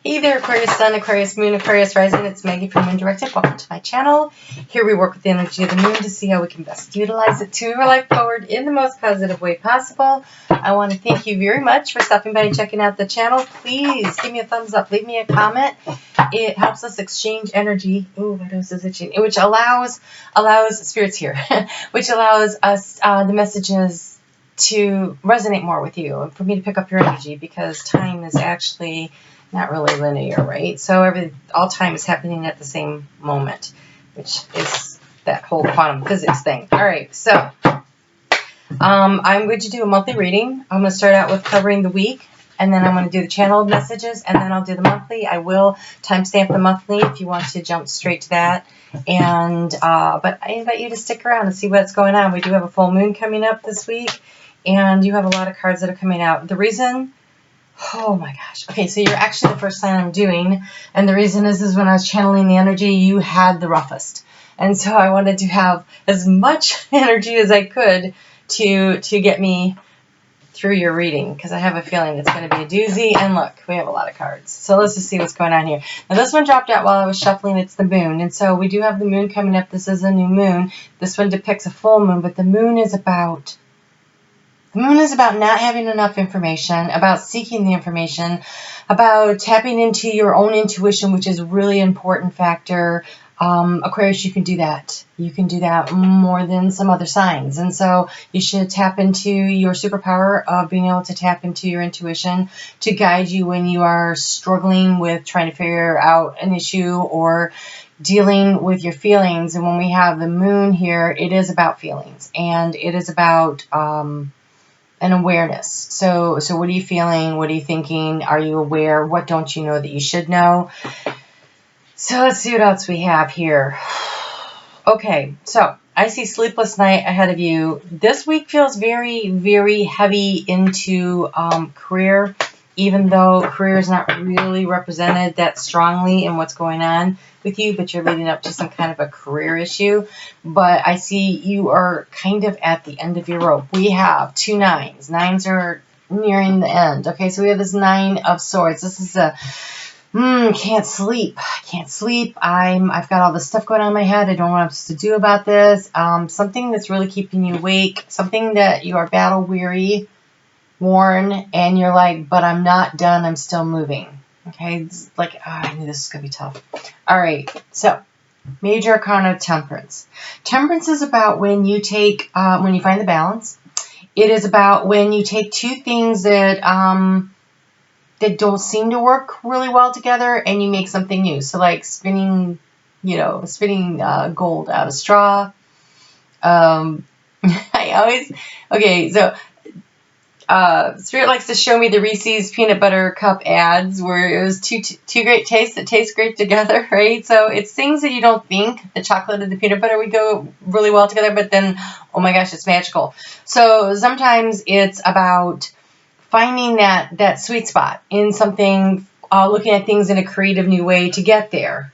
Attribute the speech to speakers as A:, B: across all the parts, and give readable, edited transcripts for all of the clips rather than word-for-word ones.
A: Hey there, Aquarius Sun, Aquarius Moon, Aquarius Rising. It's Maggie from Moon Directed. Welcome to my channel. Here we work with the energy of the moon to see how we can best utilize it to move our life forward in the most positive way possible. I want to thank you very much for stopping by and checking out the channel. Please give me a thumbs up, leave me a comment. It helps us exchange energy. Ooh, my nose is itching. Which allows spirits here, which allows us the messages to resonate more with you and for me to pick up your energy, because time is actually not really linear, right? So all time is happening at the same moment, which is that whole quantum physics thing. All right, so I'm going to do a monthly reading. I'm going to start out with covering the week, and then I'm going to do the channeled messages, and then I'll do the monthly. I will timestamp the monthly if you want to jump straight to that. And but I invite you to stick around and see what's going on. We do have a full moon coming up this week, and you have a lot of cards that are coming out. The reason... Oh my gosh. Okay, so you're actually the first sign I'm doing, and the reason is when I was channeling the energy, you had the roughest. And so I wanted to have as much energy as I could to get me through your reading, because I have a feeling it's going to be a doozy. And look, we have a lot of cards. So let's just see what's going on here. Now this one dropped out while I was shuffling. It's the moon. And so we do have the moon coming up. This is a new moon. This one depicts a full moon, but the moon is about... The moon is about not having enough information, about seeking the information, about tapping into your own intuition, which is a really important factor. Aquarius, you can do that. You can do that more than some other signs. And so you should tap into your superpower of being able to tap into your intuition to guide you when you are struggling with trying to figure out an issue or dealing with your feelings. And when we have the moon here, it is about feelings, and it is about... an awareness. So what are you feeling? What are you thinking? Are you aware? What don't you know that you should know? So let's see what else we have here. Okay, so I see sleepless night ahead of you. This week feels very, very heavy into career, even though career is not really represented that strongly in what's going on with you, but you're leading up to some kind of a career issue. But I see you are kind of at the end of your rope. We have 2 nines. Nines are nearing the end. Okay, so we have this 9 of swords. This is a can't sleep. I've got all this stuff going on in my head. I don't know what I'm supposed to do about this. Something that's really keeping you awake. Something that you are battle weary, worn, and you're like, but I'm not done. I'm still moving. Okay, it's like, I knew this was going to be tough. All right, so Major Arcana of Temperance. Temperance is about when you take, when you find the balance. It is about when you take 2 things that that don't seem to work really well together, and you make something new. So like spinning gold out of straw. Spirit likes to show me the Reese's peanut butter cup ads where it was two great tastes that taste great together, right? So it's things that you don't think the chocolate and the peanut butter would go really well together, but then, oh my gosh, it's magical. So sometimes it's about finding that sweet spot in something, looking at things in a creative new way to get there.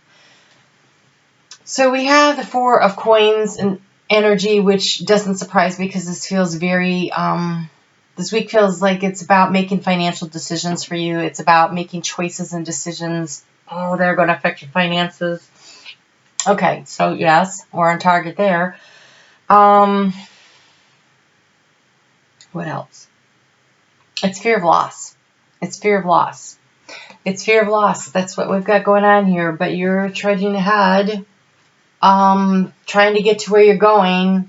A: So we have the 4 of coins and energy, which doesn't surprise me because this feels very... This week feels like it's about making financial decisions for you. It's about making choices and decisions that are going to affect your finances. Okay, so yes, we're on target there. What else? It's fear of loss. It's fear of loss. It's fear of loss. That's what we've got going on here. But you're trudging ahead, trying to get to where you're going.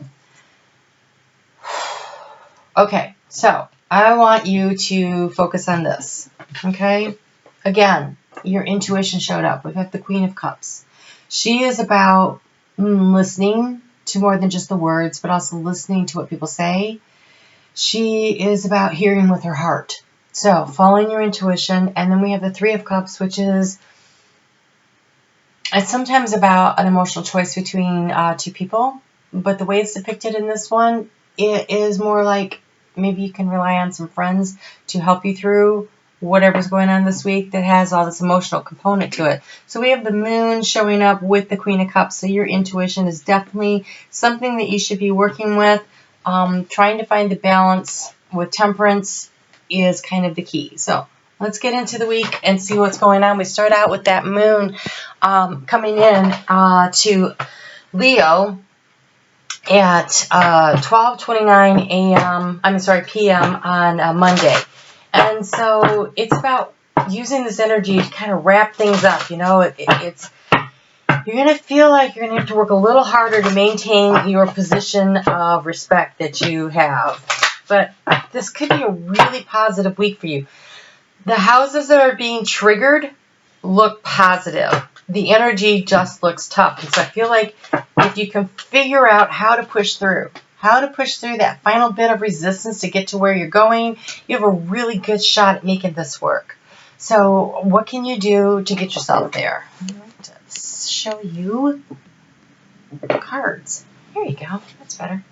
A: Okay. So, I want you to focus on this, okay? Again, your intuition showed up. We've got the Queen of Cups. She is about listening to more than just the words, but also listening to what people say. She is about hearing with her heart. So, following your intuition. And then we have the 3 of Cups, which is... It's sometimes about an emotional choice between 2 people. But the way it's depicted in this one, it is more like... Maybe you can rely on some friends to help you through whatever's going on this week that has all this emotional component to it. So we have the moon showing up with the Queen of Cups. So your intuition is definitely something that you should be working with. Trying to find the balance with temperance is kind of the key. So let's get into the week and see what's going on. We start out with that moon coming in to Leo at 12:29 a.m. p.m. on Monday. And so it's about using this energy to kind of wrap things up. You know, it's you're going to feel like you're going to have to work a little harder to maintain your position of respect that you have. But this could be a really positive week for you. The houses that are being triggered look positive. The energy just looks tough. And so I feel like if you can figure out how to push through that final bit of resistance to get to where you're going, you have a really good shot at making this work. So what can you do to get yourself there? I'd like to show you cards. Here you go. That's better.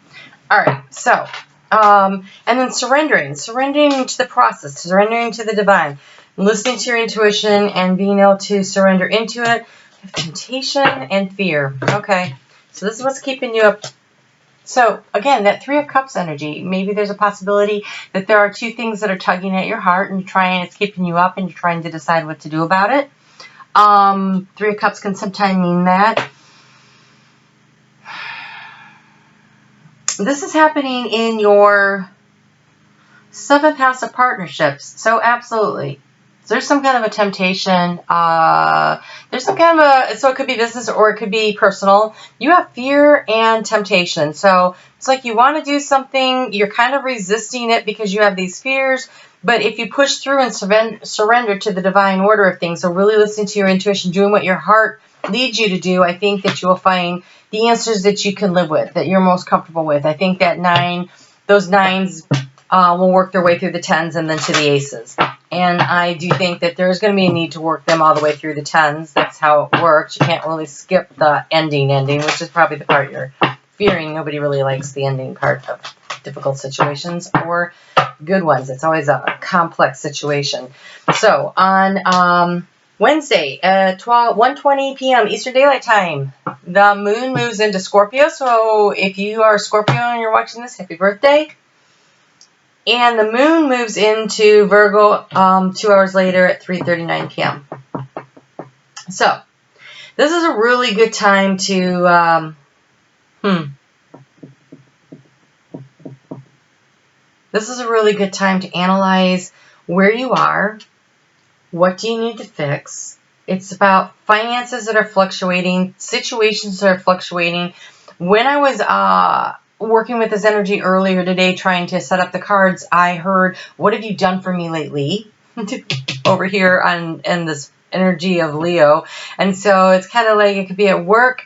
A: All right. So, and then surrendering to the process, surrendering to the divine, listening to your intuition and being able to surrender into it. Temptation and fear. Okay. So this is what's keeping you up. So again, that Three of Cups energy, maybe there's a possibility that there are two things that are tugging at your heart and it's keeping you up and you're trying to decide what to do about it. Three of Cups can sometimes mean that. This is happening in your 7th house of partnerships. So absolutely. So there's some kind of a temptation. There's some kind of so it could be business or it could be personal. You have fear and temptation. So it's like you want to do something. You're kind of resisting it because you have these fears. But if you push through and surrender to the divine order of things, so really listening to your intuition, doing what your heart leads you to do, I think that you will find the answers that you can live with, that you're most comfortable with. I think that those nines will work their way through the 10s and then to the aces. And I do think that there's going to be a need to work them all the way through the 10s. That's how it works. You can't really skip the ending, which is probably the part you're fearing. Nobody really likes the ending part of difficult situations or good ones. It's always a complex situation. So on Wednesday at 1:20 p.m. Eastern Daylight Time, the moon moves into Scorpio. So if you are a Scorpio and you're watching this, happy birthday. And the moon moves into Virgo 2 hours later at 3:39 p.m. So this is a really good time to This is a really good time to analyze where you are, what do you need to fix. It's about finances that are fluctuating, situations that are fluctuating. When I was working with this energy earlier today, trying to set up the cards, I heard, what have you done for me lately? Over here in this energy of Leo. And so it's kind of like it could be at work.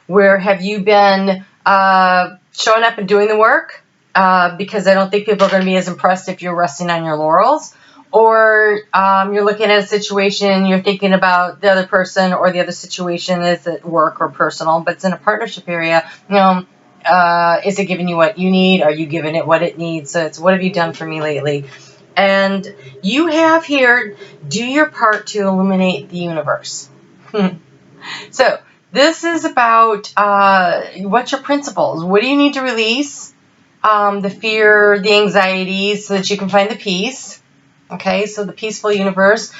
A: Where have you been showing up and doing the work? Because I don't think people are going to be as impressed if you're resting on your laurels. Or you're looking at a situation, you're thinking about the other person or the other situation is at work or personal, but it's in a partnership area. Is it giving you what you need? Are you giving it what it needs? So it's what have you done for me lately? And you have here, do your part to illuminate the universe. So this is about what's your principles? What do you need to release? The fear, the anxiety, so that you can find the peace. Okay, so the peaceful universe.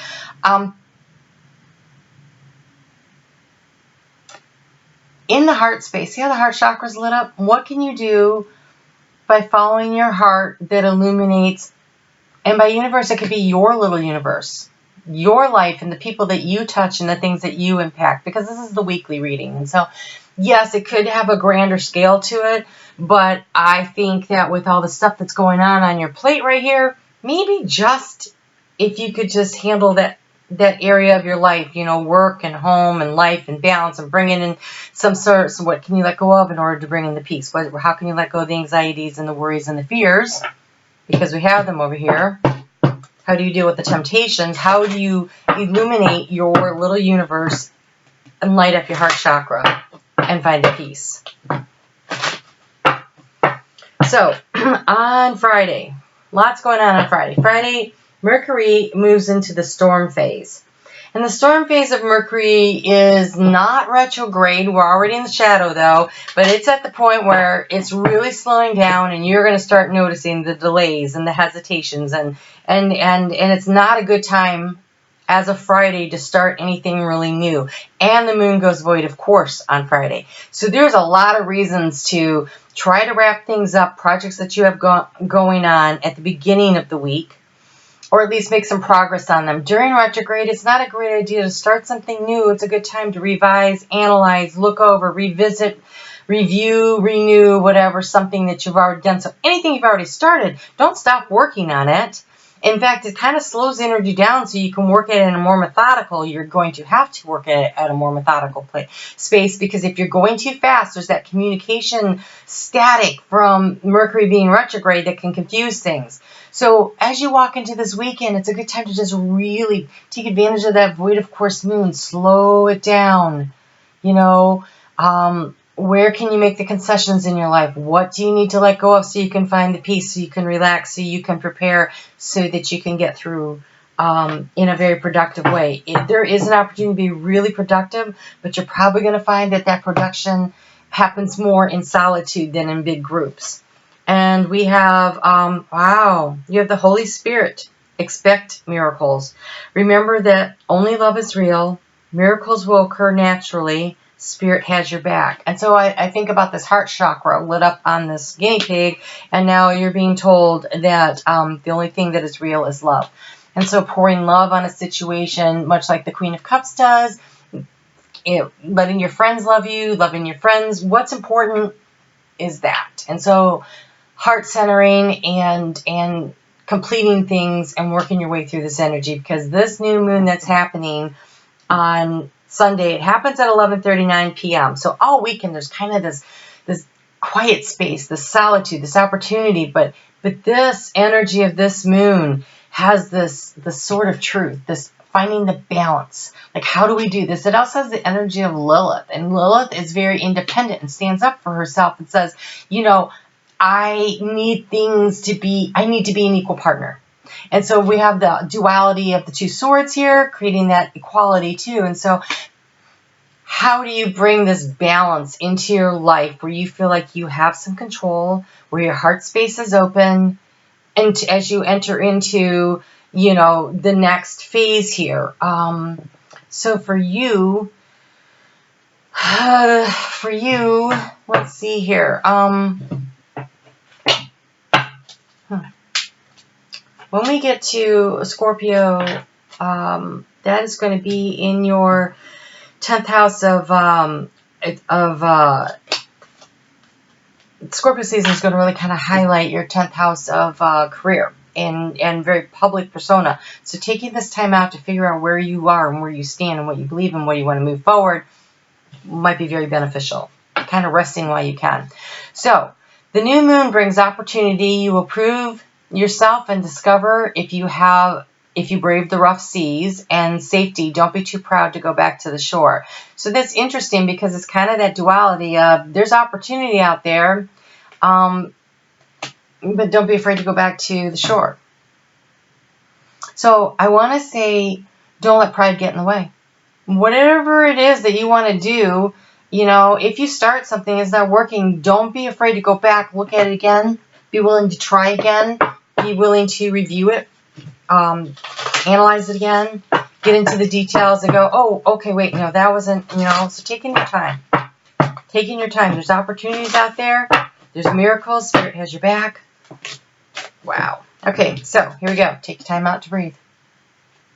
A: In the heart space, see how the heart chakra is lit up? What can you do by following your heart that illuminates, and by universe, it could be your little universe, your life and the people that you touch and the things that you impact, because this is the weekly reading. And so, yes, it could have a grander scale to it, but I think that with all the stuff that's going on your plate right here, maybe just if you could just handle that area of your life, work and home and life and balance and bringing in some sort of, what can you let go of in order to bring in the peace? How can you let go of the anxieties and the worries and the fears? Because we have them over here. How do you deal with the temptations? How do you illuminate your little universe and light up your heart chakra and find the peace? So on Friday, lots going on Friday. Friday, Mercury moves into the storm phase. And the storm phase of Mercury is not retrograde. We're already in the shadow though, but it's at the point where it's really slowing down and you're going to start noticing the delays and the hesitations and it's not a good time as a Friday to start anything really new. And the moon goes void, of course, on Friday. So there's a lot of reasons to try to wrap things up, projects that you have going on at the beginning of the week, or at least make some progress on them. During retrograde, it's not a great idea to start something new. It's a good time to revise, analyze, look over, revisit, review, renew, whatever, something that you've already done. So anything you've already started, don't stop working on it. In fact, it kind of slows energy down so you can work at it in a more methodical. You're going to have to work at it at a more methodical space, because if you're going too fast, there's that communication static from Mercury being retrograde that can confuse things. So as you walk into this weekend, it's a good time to just really take advantage of that void of course moon. Slow it down. You know, where can you make the concessions in your life? What do you need to let go of so you can find the peace, so you can relax, so you can prepare, so that you can get through in a very productive way? There is an opportunity to be really productive, but you're probably going to find that that production happens more in solitude than in big groups. And we have, wow, you have the Holy Spirit. Expect miracles. Remember that only love is real. Miracles will occur naturally. Spirit has your back. And so I think about this heart chakra lit up on this guinea pig, and now you're being told that the only thing that is real is love. And so pouring love on a situation, much like the Queen of Cups does, letting your friends love you, loving your friends, what's important is that. And so heart centering and completing things and working your way through this energy, because this new moon that's happening on Sunday, it happens at 11:39 p.m. So all weekend there's kind of this quiet space, this solitude, this opportunity, but this energy of this moon has this sort of truth, this finding the balance. Like, how do we do this? It also has the energy of Lilith, and Lilith is very independent and stands up for herself and says, you know, I need to be an equal partner. And so we have the duality of the two swords here, creating that equality too. And so how do you bring this balance into your life where you feel like you have some control, where your heart space is open, and as you enter into, you know, the next phase here. So for you, let's see here. When we get to Scorpio, that is going to be in your 10th house of Scorpio season is going to really kind of highlight your 10th house of career and very public persona. So taking this time out to figure out where you are and where you stand and what you believe and what you want to move forward might be very beneficial. Kind of resting while you can. So the new moon brings opportunity. You will prove yourself and discover if you brave the rough seas, and safety. Don't be too proud to go back to the shore. So that's interesting, because it's kind of that duality of there's opportunity out there, but don't be afraid to go back to the shore. So I want to say, don't let pride get in the way. Whatever it is that you want to do, you know, if you start something and it's not working, don't be afraid to go back, look at it again, be willing to try again, be willing to review it, analyze it again, get into the details and go, oh, okay, wait, no, that wasn't, you know, so taking your time. There's opportunities out there. There's miracles. Spirit has your back. Wow. Okay, so here we go. Take your time out to breathe.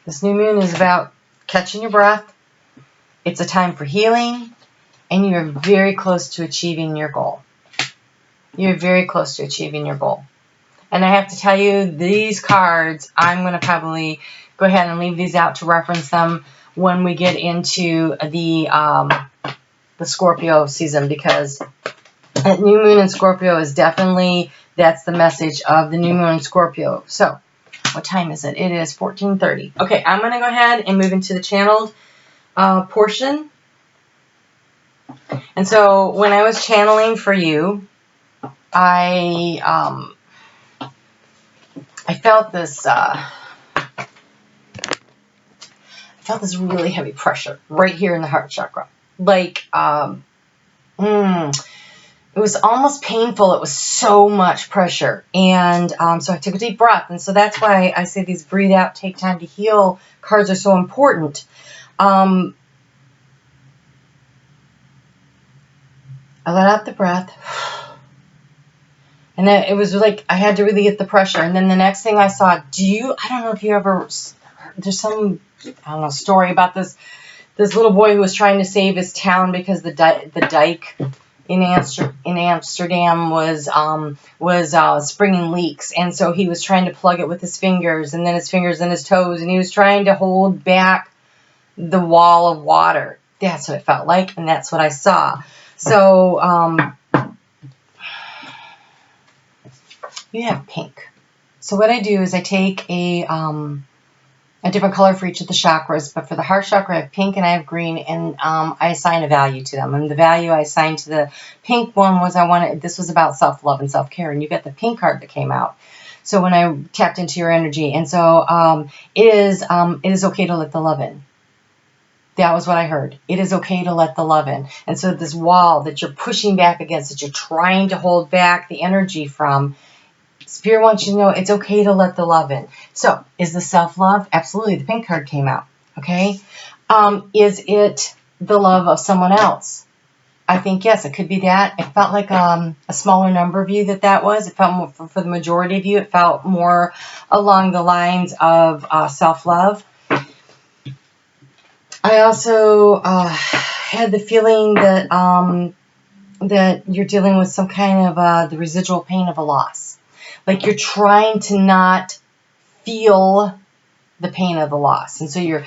A: This new moon is about catching your breath. It's a time for healing, and you're very close to achieving your goal. You're very close to achieving your goal. And I have to tell you, these cards, I'm going to probably go ahead and leave these out to reference them when we get into the Scorpio season, because that new moon in Scorpio is definitely, that's the message of the new moon in Scorpio. So, what time is it? It is 14:30. Okay, I'm going to go ahead and move into the channeled portion. And so, when I was channeling for you, I felt this felt this really heavy pressure right here in the heart chakra. Like, it was almost painful. It was so much pressure. And so I took a deep breath. And so that's why I say these breathe out, take time to heal cards are so important. I let out the breath. And then it was like I had to really get the pressure. And then the next thing I saw, I don't know if you ever, there's some, I don't know, story about this little boy who was trying to save his town because the dike in Amsterdam was springing leaks, and so he was trying to plug it with his fingers, and then his fingers and his toes, and he was trying to hold back the wall of water. That's what it felt like, and that's what I saw. So you have pink. So what I do is I take a different color for each of the chakras, but for the heart chakra I have pink and I have green, and I assign a value to them. And the value I assigned to the pink one was this was about self-love and self-care, and you got the pink card that came out. So when I tapped into your energy, and so it is okay to let the love in. That was what I heard. It is okay to let the love in. And so this wall that you're pushing back against, that you're trying to hold back the energy from, Spirit wants you to know it's okay to let the love in. So, is the self-love? Absolutely. The pink card came out. Okay. Is it the love of someone else? I think, yes, it could be that. It felt like a smaller number of you that was. It felt more, for the majority of you, it felt more along the lines of self-love. I also had the feeling that that you're dealing with some kind of the residual pain of a loss. Like you're trying to not feel the pain of the loss. And so you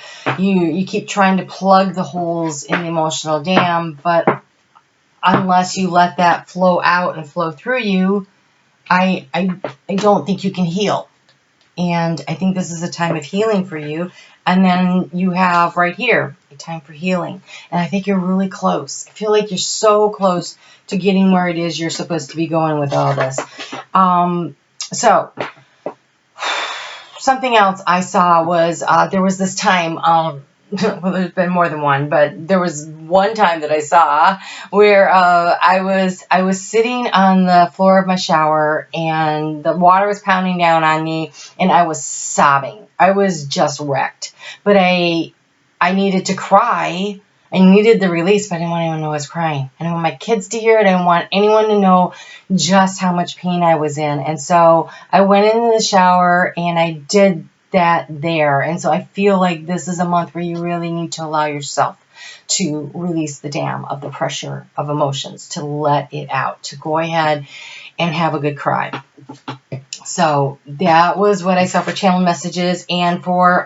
A: keep trying to plug the holes in the emotional dam, but unless you let that flow out and flow through you, I don't think you can heal. And I think this is a time of healing for you. And then you have right here a time for healing. And I think you're really close. I feel like you're so close to getting where it is you're supposed to be going with all this. So something else I saw was there was this time, well, there's been more than one, but there was one time that I saw where I was sitting on the floor of my shower and the water was pounding down on me and I was sobbing. I was just wrecked. But I needed to cry. I needed the release, but I didn't want anyone to know I was crying. I didn't want my kids to hear it. I didn't want anyone to know just how much pain I was in. And so I went into the shower and I did that there. And so I feel like this is a month where you really need to allow yourself to release the dam of the pressure of emotions, to let it out, to go ahead and have a good cry. So that was what I saw for channel messages. And for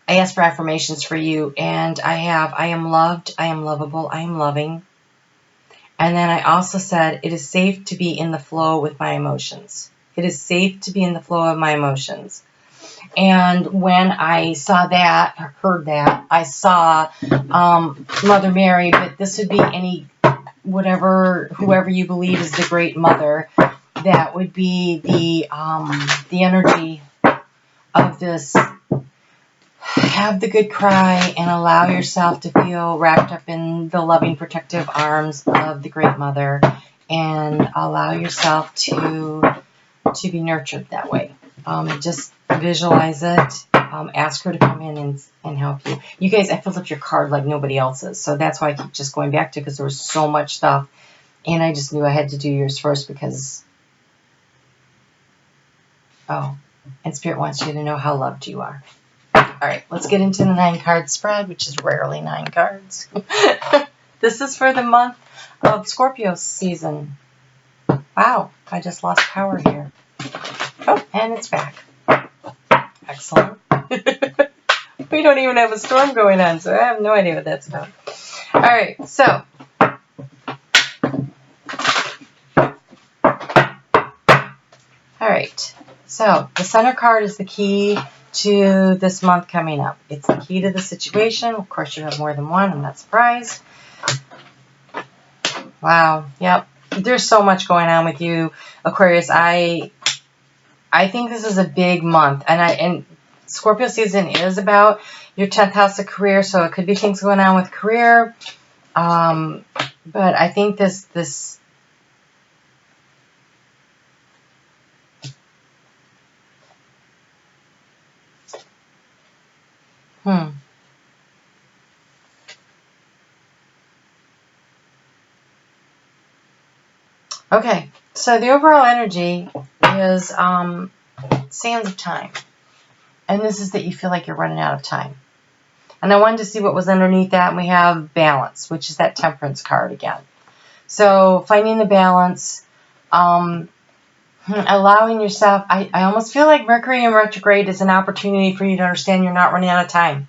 A: I asked for affirmations for you, and I am loved, I am lovable, I am loving. And then I also said, it is safe to be in the flow with my emotions. It is safe to be in the flow of my emotions. And when I saw that, or heard that, I saw Mother Mary, but this would be whoever you believe is the great mother, that would be the energy of this. Have the good cry and allow yourself to feel wrapped up in the loving, protective arms of the Great Mother, and allow yourself to be nurtured that way. Just visualize it. Ask her to come in and help you. You guys, I filled up your card like nobody else's, so that's why I keep just going back to it, because there was so much stuff, and I just knew I had to do yours first because, and Spirit wants you to know how loved you are. All right, let's get into the 9-card spread, which is rarely 9 cards. This is for the month of Scorpio season. Wow, I just lost power here. Oh, and it's back. Excellent. We don't even have a storm going on, so I have no idea what that's about. All right, so. All right, so the center card is the key to this month coming up. It's the key to the situation. Of course, you have more than one. I'm not surprised. Wow. Yep. There's so much going on with you, Aquarius. I think this is a big month, and Scorpio season is about your 10th house of career, so it could be things going on with career. But I think this Okay, so the overall energy is sands of time. And this is that you feel like you're running out of time. And I wanted to see what was underneath that, and we have balance, which is that temperance card again. So finding the balance, allowing yourself, I almost feel like Mercury in retrograde is an opportunity for you to understand you're not running out of time.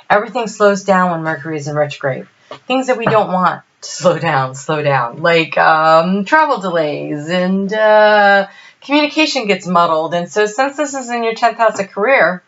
A: Everything slows down when Mercury is in retrograde. Things that we don't want to slow down. Like travel delays and communication gets muddled. And so since this is in your 10th house of career,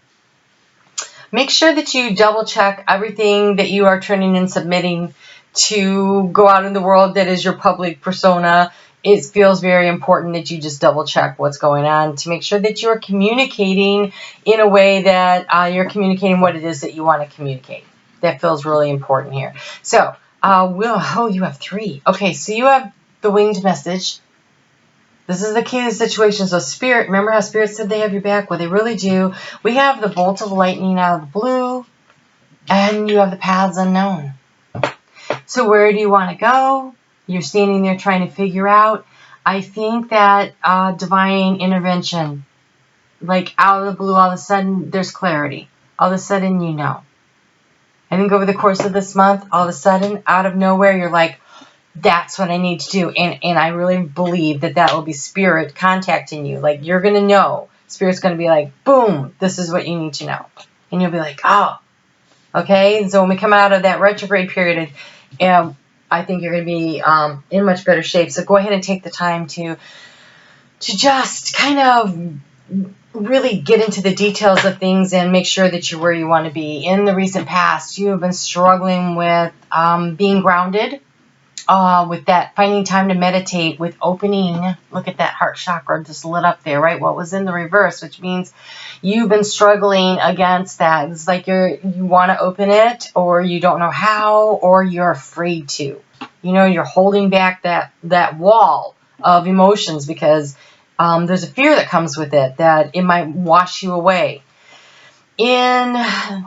A: make sure that you double check everything that you are turning and submitting to go out in the world that is your public persona. It feels very important that you just double check what's going on to make sure that you are communicating in a way that you're communicating what it is that you want to communicate. That feels really important here. So, you have 3. Okay, so you have the winged message. This is the key to the situation. So Spirit, remember how Spirit said they have your back? Well, they really do. We have the bolt of lightning out of the blue, and you have the paths unknown. So where do you want to go? You're standing there trying to figure out. I think that divine intervention, like out of the blue, all of a sudden there's clarity. All of a sudden you know. I think over the course of this month, all of a sudden, out of nowhere, you're like, that's what I need to do. And I really believe that will be Spirit contacting you. Like, you're going to know. Spirit's going to be like, boom, this is what you need to know. And you'll be like, oh, okay. And so when we come out of that retrograde period, I think you're going to be in much better shape. So go ahead and take the time to just kind of really get into the details of things and make sure that you're where you want to be. In the recent past, you have been struggling with being grounded, with that, finding time to meditate, with opening. Look at that heart chakra just lit up there, right? What was in the reverse, which means you've been struggling against that. It's like you want to open it, or you don't know how, or you're afraid to. You're holding back that wall of emotions because there's a fear that comes with it, that it might wash you away. In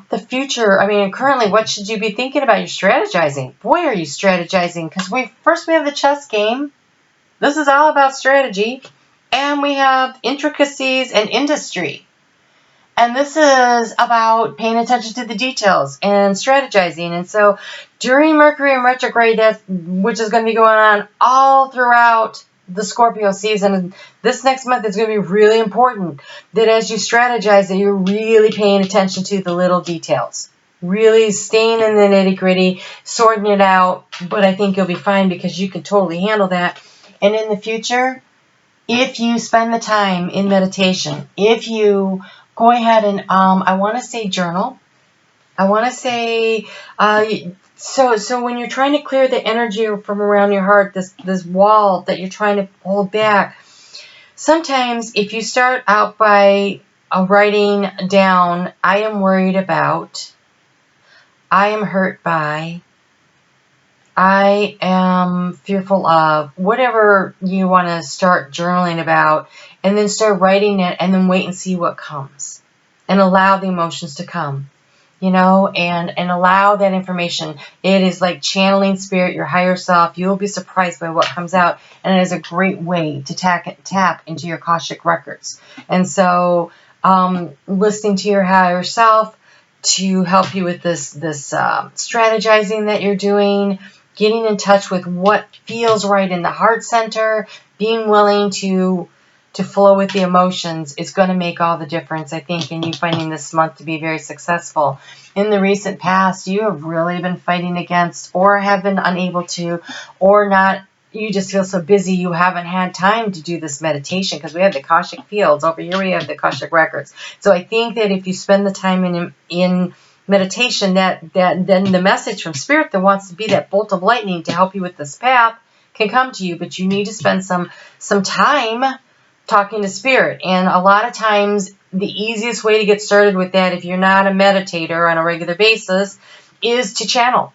A: the future, currently, what should you be thinking about? You're strategizing. Boy, are you strategizing. Because we have the chess game. This is all about strategy. And we have intricacies and industry. And this is about paying attention to the details and strategizing. And so during Mercury in retrograde, which is going to be going on all throughout the Scorpio season, this next month is going to be really important, that as you strategize, that you're really paying attention to the little details, really staying in the nitty gritty, sorting it out. But I think you'll be fine because you can totally handle that. And in the future, if you spend the time in meditation, if you go ahead and I want to say journal, I want to say So when you're trying to clear the energy from around your heart, this wall that you're trying to hold back, sometimes if you start out by writing down, I am worried about, I am hurt by, I am fearful of, whatever you want to start journaling about, and then start writing it, and then wait and see what comes, and allow the emotions to come. And allow that information. It is like channeling Spirit, your higher self. You'll be surprised by what comes out. And it is a great way to tap into your Akashic records. And so listening to your higher self to help you with this strategizing that you're doing, getting in touch with what feels right in the heart center, being willing to flow with the emotions is going to make all the difference, I think, in you finding this month to be very successful. In the recent past, you have really been fighting against, or have been unable to, or not, you just feel so busy you haven't had time to do this meditation, because we have the Akashic fields. Over here we have the Akashic records. So I think that if you spend the time in meditation, that then the message from Spirit that wants to be that bolt of lightning to help you with this path can come to you. But you need to spend some time talking to Spirit. And a lot of times the easiest way to get started with that, if you're not a meditator on a regular basis, is to channel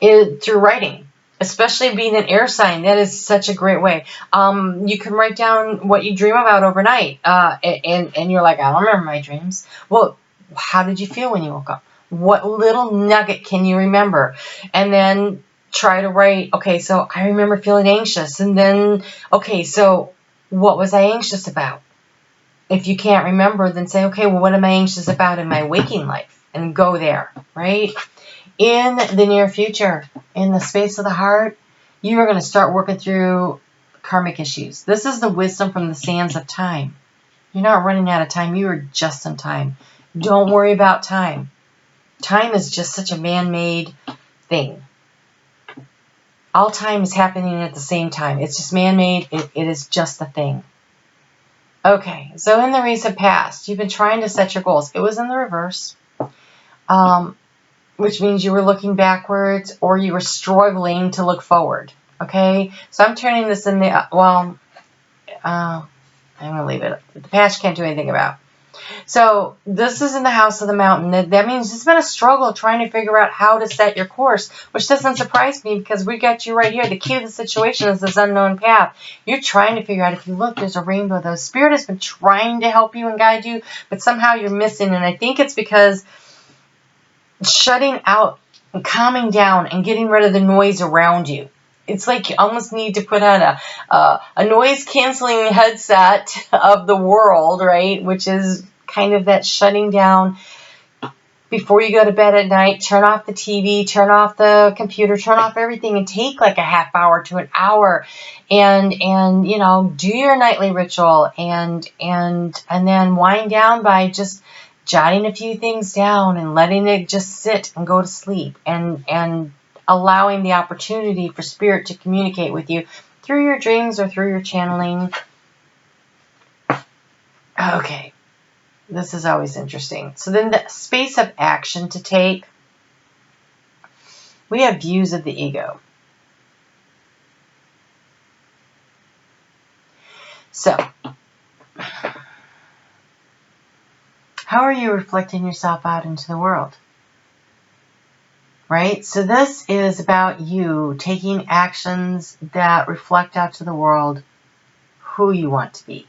A: it through writing. Especially being an air sign, that is such a great way. You can write down what you dream about overnight, and you're like, I don't remember my dreams. Well, how did you feel when you woke up? What little nugget can you remember? And then try to write, okay, so I remember feeling anxious. And then, okay, so what was I anxious about? If you can't remember, then say, okay, well, what am I anxious about in my waking life? And go there, right? In the near future, in the space of the heart, you are going to start working through karmic issues. This is the wisdom from the sands of time. You're not running out of time. You are just in time. Don't worry about time. Time is just such a man-made thing. All time is happening at the same time. It's just man-made. It is just a thing. Okay, so in the recent past, you've been trying to set your goals. It was in the reverse, which means you were looking backwards or you were struggling to look forward. Okay, so I'm turning this in the, well, I'm going to leave it. The past you can't do anything about. So this is in the house of the mountain. That means it's been a struggle trying to figure out how to set your course, which doesn't surprise me because we got you right here. The key to the situation is this unknown path. You're trying to figure out, if you look, there's a rainbow. The Spirit has been trying to help you and guide you, but somehow you're missing. And I think it's because shutting out and calming down and getting rid of the noise around you. It's like you almost need to put on a noise-canceling headset of the world, right? Which is kind of that shutting down before you go to bed at night. Turn off the TV, turn off the computer, turn off everything, and take like a half hour to an hour, and you know, do your nightly ritual, and then wind down by just jotting a few things down and letting it just sit and go to sleep, and allowing the opportunity for Spirit to communicate with you through your dreams or through your channeling. Okay, this is always interesting. So then the space of action to take, we have views of the ego. So, how are you reflecting yourself out into the world? Right? So this is about you taking actions that reflect out to the world who you want to be.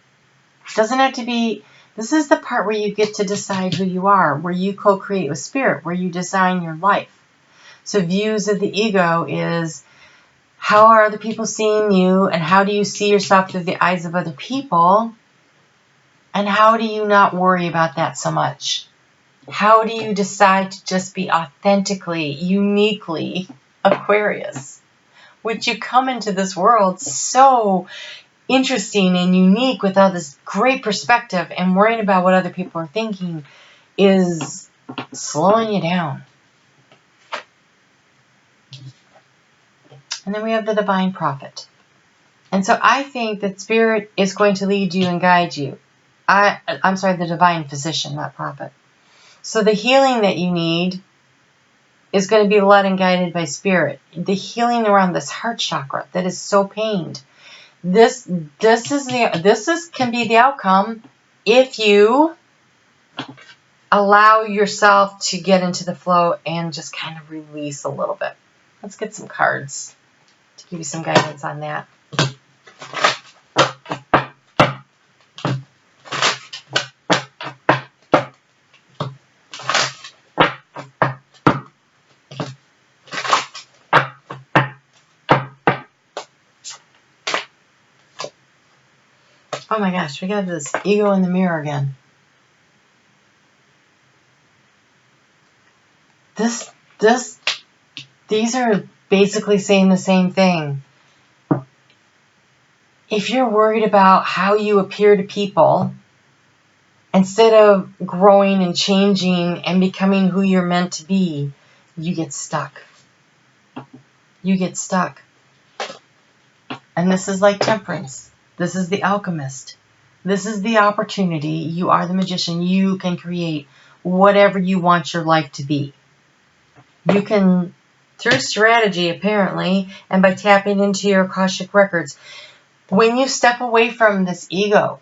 A: It doesn't have to be, this is the part where you get to decide who you are, where you co-create with Spirit, where you design your life. So views of the ego is, how are other people seeing you, and how do you see yourself through the eyes of other people, and how do you not worry about that so much? How do you decide to just be authentically, uniquely Aquarius? Which you come into this world so interesting and unique with all this great perspective, and worrying about what other people are thinking is slowing you down. And then we have the Divine Prophet. And so I think that Spirit is going to lead you and guide you. I'm sorry, the Divine Physician, not Prophet. So the healing that you need is going to be led and guided by Spirit. The healing around this heart chakra that is so pained. This can be the outcome if you allow yourself to get into the flow and just kind of release a little bit. Let's get some cards to give you some guidance on that. Oh my gosh, we got this ego in the mirror again. These are basically saying the same thing. If you're worried about how you appear to people, instead of growing and changing and becoming who you're meant to be, you get stuck. You get stuck. And this is like Temperance. This is the Alchemist. This is the opportunity. You are the magician. You can create whatever you want your life to be. You can, through strategy apparently, and by tapping into your Akashic records, when you step away from this ego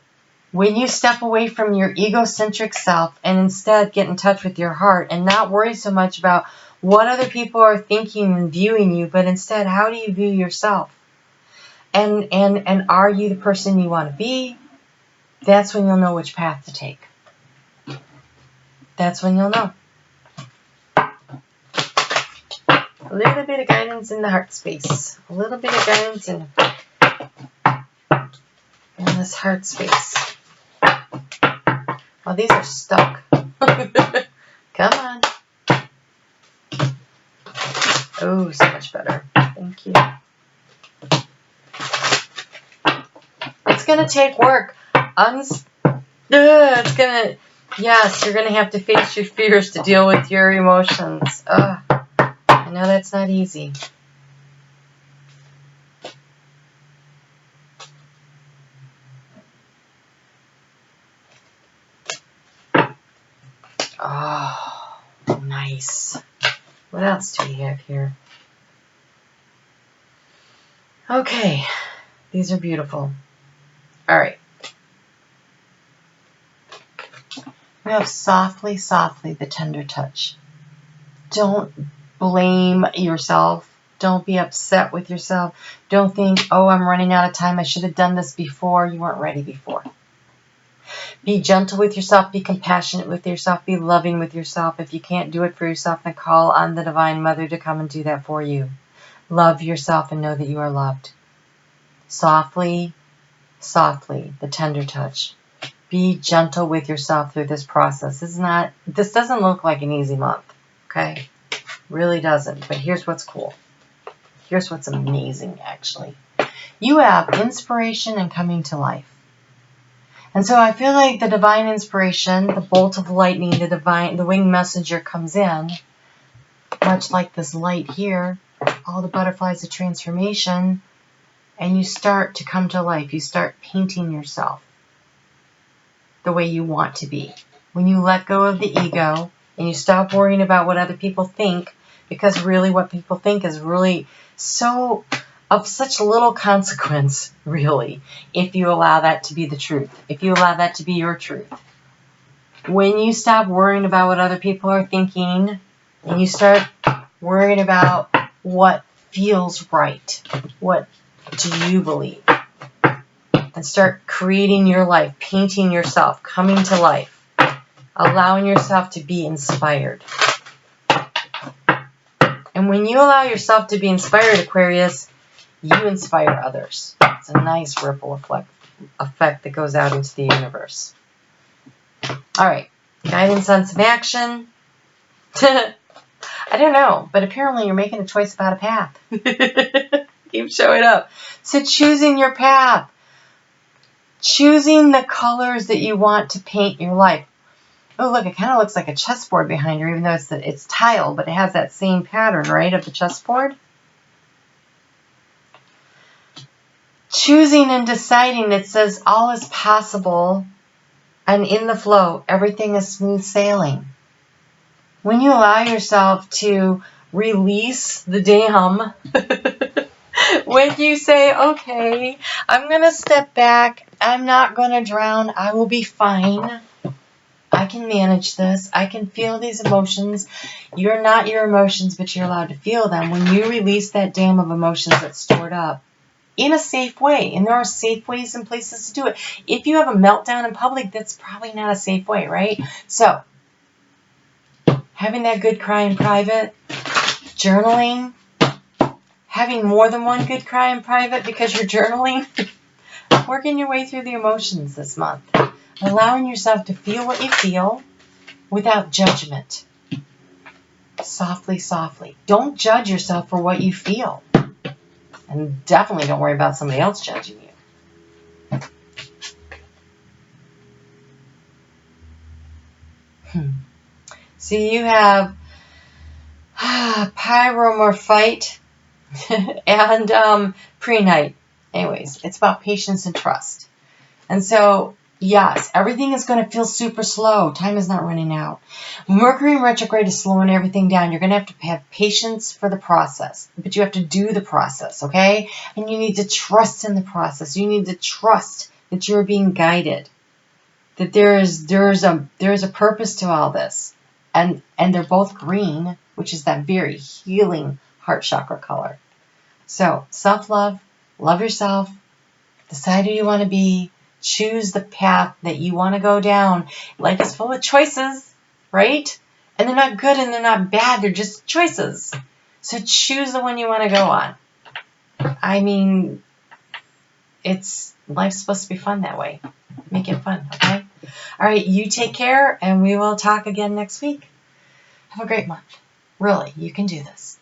A: When you step away from your egocentric self and instead get in touch with your heart and not worry so much about what other people are thinking and viewing you, but instead, how do you view yourself? And are you the person you want to be? That's when you'll know which path to take. That's when you'll know. A little bit of guidance in the heart space. A little bit of guidance in this heart space. Oh, these are stuck. Come on. Oh, so much better. Thank you. It's going to take work. It's going to... Yes, you're going to have to face your fears to deal with your emotions. I know that's not easy. Oh, nice. What else do we have here? Okay, these are beautiful. All right. We have softly, softly, the tender touch. Don't blame yourself. Don't be upset with yourself. Don't think, oh, I'm running out of time. I should have done this before. You weren't ready before. Be gentle with yourself. Be compassionate with yourself. Be loving with yourself. If you can't do it for yourself, then call on the Divine Mother to come and do that for you. Love yourself and know that you are loved. Softly, softly, the tender touch. Be gentle with yourself through this process. This doesn't look like an easy month, okay? Really doesn't. But here's what's cool. Here's what's amazing, actually. You have inspiration and coming to life. And so I feel like the divine inspiration, the bolt of lightning, the winged messenger comes in, much like this light here, all the butterflies of transformation, and you start to come to life. You start painting yourself the way you want to be. When you let go of the ego and you stop worrying about what other people think, because really what people think is really so of such little consequence, really, if you allow that to be the truth, if you allow that to be your truth. When you stop worrying about what other people are thinking and you start worrying about what feels right, what do you believe? And start creating your life, painting yourself, coming to life, allowing yourself to be inspired. And when you allow yourself to be inspired, Aquarius, you inspire others. It's a nice ripple effect that goes out into the universe. All right, guidance on some action. I don't know, but apparently you're making a choice about a path. Keep showing up. So choosing your path. Choosing the colors that you want to paint your life. Oh, look, it kind of looks like a chessboard behind her, even though it's tile, but it has that same pattern, right, of the chessboard. Choosing and deciding that says all is possible and in the flow, everything is smooth sailing. When you allow yourself to release the dam, when you say, okay, I'm going to step back, I'm not going to drown, I will be fine. I can manage this. I can feel these emotions. You're not your emotions, but you're allowed to feel them. When you release that dam of emotions that's stored up in a safe way, and there are safe ways and places to do it. If you have a meltdown in public, that's probably not a safe way, right? So, having that good cry in private, journaling, having more than one good cry in private because you're journaling, working your way through the emotions this month. Allowing yourself to feel what you feel without judgment. Softly, softly. Don't judge yourself for what you feel. And definitely don't worry about somebody else judging you. So you have pyromorphite and pre-night. Anyways, it's about patience and trust. And so, yes, everything is going to feel super slow. Time is not running out. Mercury in retrograde is slowing everything down. You're going to have patience for the process, but you have to do the process, okay? And you need to trust in the process. You need to trust that you're being guided. that there's a purpose to all this. And they're both green, which is that very healing heart chakra color. So self-love, love yourself, decide who you want to be, choose the path that you want to go down. Life is full of choices, right? And they're not good and they're not bad, they're just choices. So choose the one you want to go on. I mean, life's supposed to be fun that way. Make it fun, okay? All right, you take care, and we will talk again next week. Have a great month. Really, you can do this.